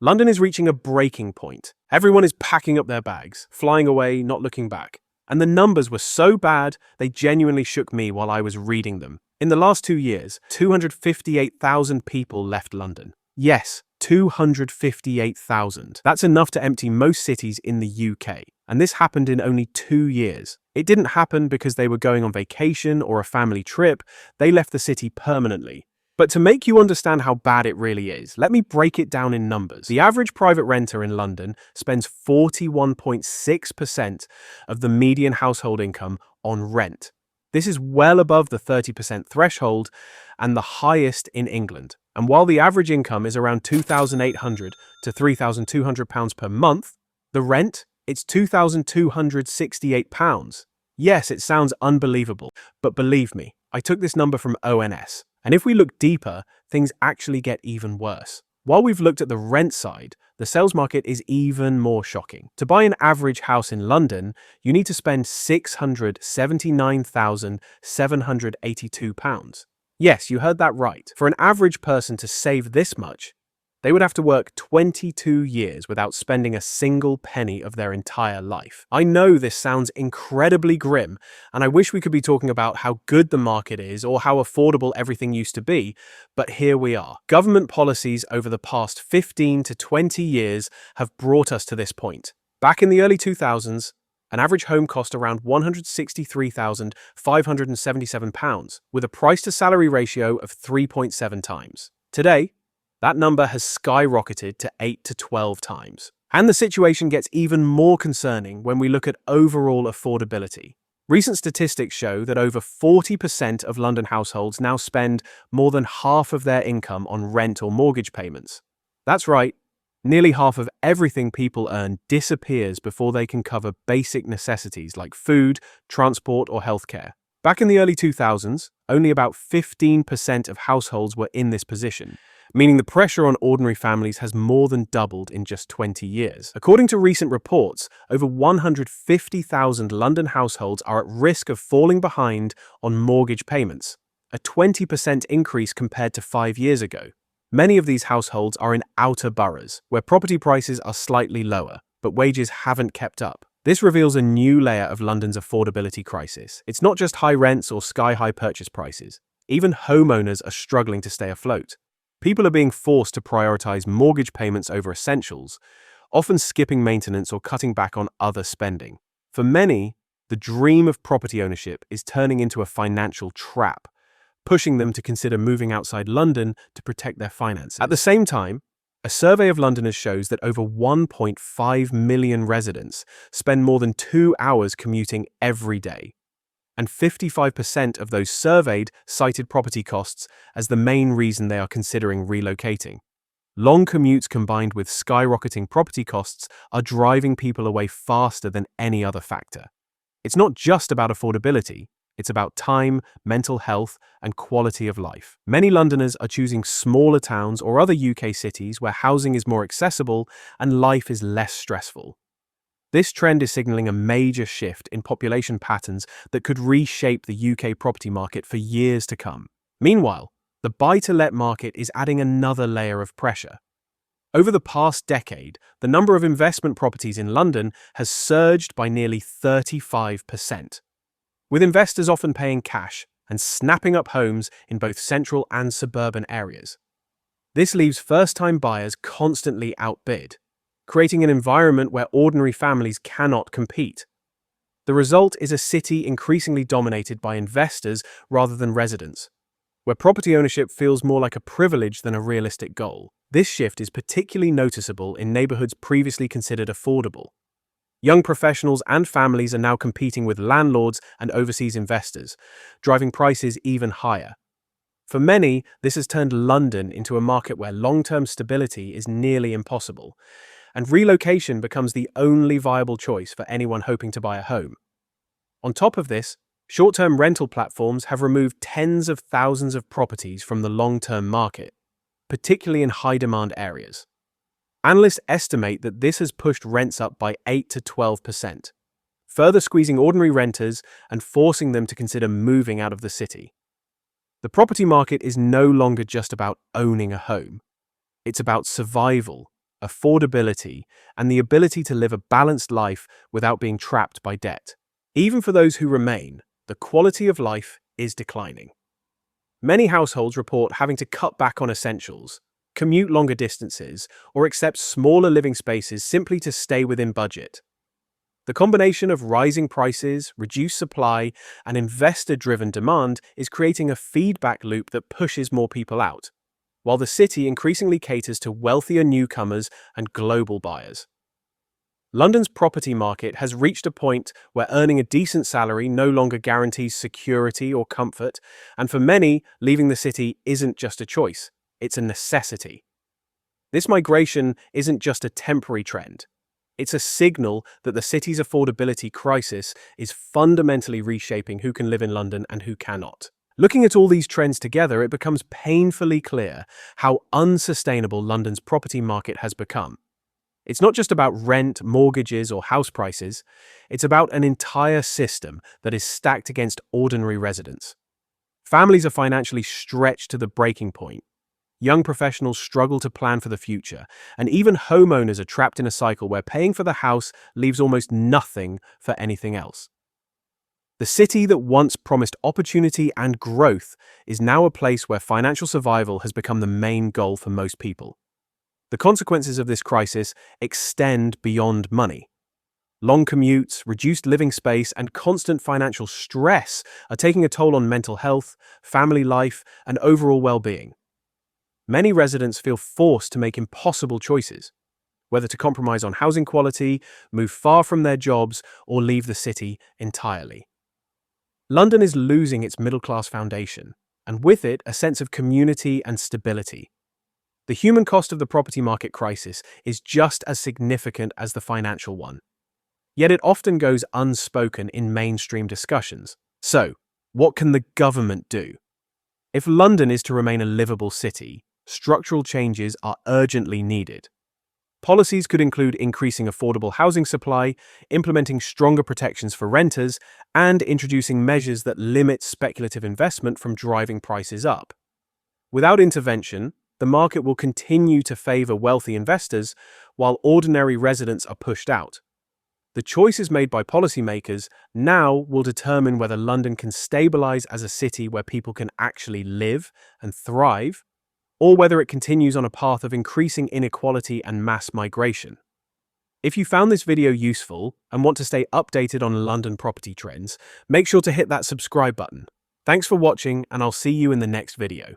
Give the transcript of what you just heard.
London is reaching a breaking point. Everyone is packing up their bags, flying away, not looking back. And the numbers were so bad, they genuinely shook me while I was reading them. In the last 2 years, 258,000 people left London. Yes, 258,000. That's enough to empty most cities in the UK. And this happened in only 2 years. It didn't happen because they were going on vacation or a family trip. They left the city permanently. But to make you understand how bad it really is, let me break it down in numbers. The average private renter in London spends 41.6% of the median household income on rent. This is well above the 30% threshold and the highest in England. And while the average income is around £2,800 to £3,200 per month, the rent, it's £2,268. Yes, it sounds unbelievable, but believe me, I took this number from ONS. And if we look deeper, things actually get even worse. While we've looked at the rent side, the sales market is even more shocking. To buy an average house in London, you need to spend £679,782. Yes, you heard that right. For an average person to save this much, they would have to work 22 years without spending a single penny of their entire life. I know this sounds incredibly grim, and I wish we could be talking about how good the market is or how affordable everything used to be, but here we are. Government policies over the past 15 to 20 years have brought us to this point. Back in the early 2000s, an average home cost around £163,577, with a price-to-salary ratio of 3.7 times. Today, that number has skyrocketed to 8 to 12 times. And the situation gets even more concerning when we look at overall affordability. Recent statistics show that over 40% of London households now spend more than half of their income on rent or mortgage payments. That's right, nearly half of everything people earn disappears before they can cover basic necessities like food, transport, or healthcare. Back in the early 2000s, only about 15% of households were in this position, meaning the pressure on ordinary families has more than doubled in just 20 years. According to recent reports, over 150,000 London households are at risk of falling behind on mortgage payments, a 20% increase compared to 5 years ago. Many of these households are in outer boroughs, where property prices are slightly lower, but wages haven't kept up. This reveals a new layer of London's affordability crisis. It's not just high rents or sky-high purchase prices. Even homeowners are struggling to stay afloat. People are being forced to prioritize mortgage payments over essentials, often skipping maintenance or cutting back on other spending. For many, the dream of property ownership is turning into a financial trap, pushing them to consider moving outside London to protect their finances. At the same time, a survey of Londoners shows that over 1.5 million residents spend more than 2 hours commuting every day. And 55% of those surveyed cited property costs as the main reason they are considering relocating. Long commutes combined with skyrocketing property costs are driving people away faster than any other factor. It's not just about affordability, it's about time, mental health, and quality of life. Many Londoners are choosing smaller towns or other UK cities where housing is more accessible and life is less stressful. This trend is signaling a major shift in population patterns that could reshape the UK property market for years to come. Meanwhile, the buy-to-let market is adding another layer of pressure. Over the past decade, the number of investment properties in London has surged by nearly 35%, with investors often paying cash and snapping up homes in both central and suburban areas. This leaves first-time buyers constantly outbid, creating an environment where ordinary families cannot compete. The result is a city increasingly dominated by investors rather than residents, where property ownership feels more like a privilege than a realistic goal. This shift is particularly noticeable in neighborhoods previously considered affordable. Young professionals and families are now competing with landlords and overseas investors, driving prices even higher. For many, this has turned London into a market where long-term stability is nearly impossible, and relocation becomes the only viable choice for anyone hoping to buy a home. On top of this, short-term rental platforms have removed tens of thousands of properties from the long-term market, particularly in high-demand areas. Analysts estimate that this has pushed rents up by 8 to 12%, further squeezing ordinary renters and forcing them to consider moving out of the city. The property market is no longer just about owning a home. It's about survival, affordability, and the ability to live a balanced life without being trapped by debt. Even for those who remain, the quality of life is declining. Many households report having to cut back on essentials, commute longer distances, or accept smaller living spaces simply to stay within budget. The combination of rising prices, reduced supply, and investor-driven demand is creating a feedback loop that pushes more people out, while the city increasingly caters to wealthier newcomers and global buyers. London's property market has reached a point where earning a decent salary no longer guarantees security or comfort, and for many, leaving the city isn't just a choice, it's a necessity. This migration isn't just a temporary trend. It's a signal that the city's affordability crisis is fundamentally reshaping who can live in London and who cannot. Looking at all these trends together, it becomes painfully clear how unsustainable London's property market has become. It's not just about rent, mortgages, or house prices. It's about an entire system that is stacked against ordinary residents. Families are financially stretched to the breaking point. Young professionals struggle to plan for the future, and even homeowners are trapped in a cycle where paying for the house leaves almost nothing for anything else. The city that once promised opportunity and growth is now a place where financial survival has become the main goal for most people. The consequences of this crisis extend beyond money. Long commutes, reduced living space, and constant financial stress are taking a toll on mental health, family life, and overall well-being. Many residents feel forced to make impossible choices, whether to compromise on housing quality, move far from their jobs, or leave the city entirely. London is losing its middle-class foundation, and with it, a sense of community and stability. The human cost of the property market crisis is just as significant as the financial one. Yet it often goes unspoken in mainstream discussions. So, what can the government do? If London is to remain a livable city, structural changes are urgently needed. Policies could include increasing affordable housing supply, implementing stronger protections for renters, and introducing measures that limit speculative investment from driving prices up. Without intervention, the market will continue to favor wealthy investors while ordinary residents are pushed out. The choices made by policymakers now will determine whether London can stabilize as a city where people can actually live and thrive, or whether it continues on a path of increasing inequality and mass migration. If you found this video useful and want to stay updated on London property trends, make sure to hit that subscribe button. Thanks for watching, and I'll see you in the next video.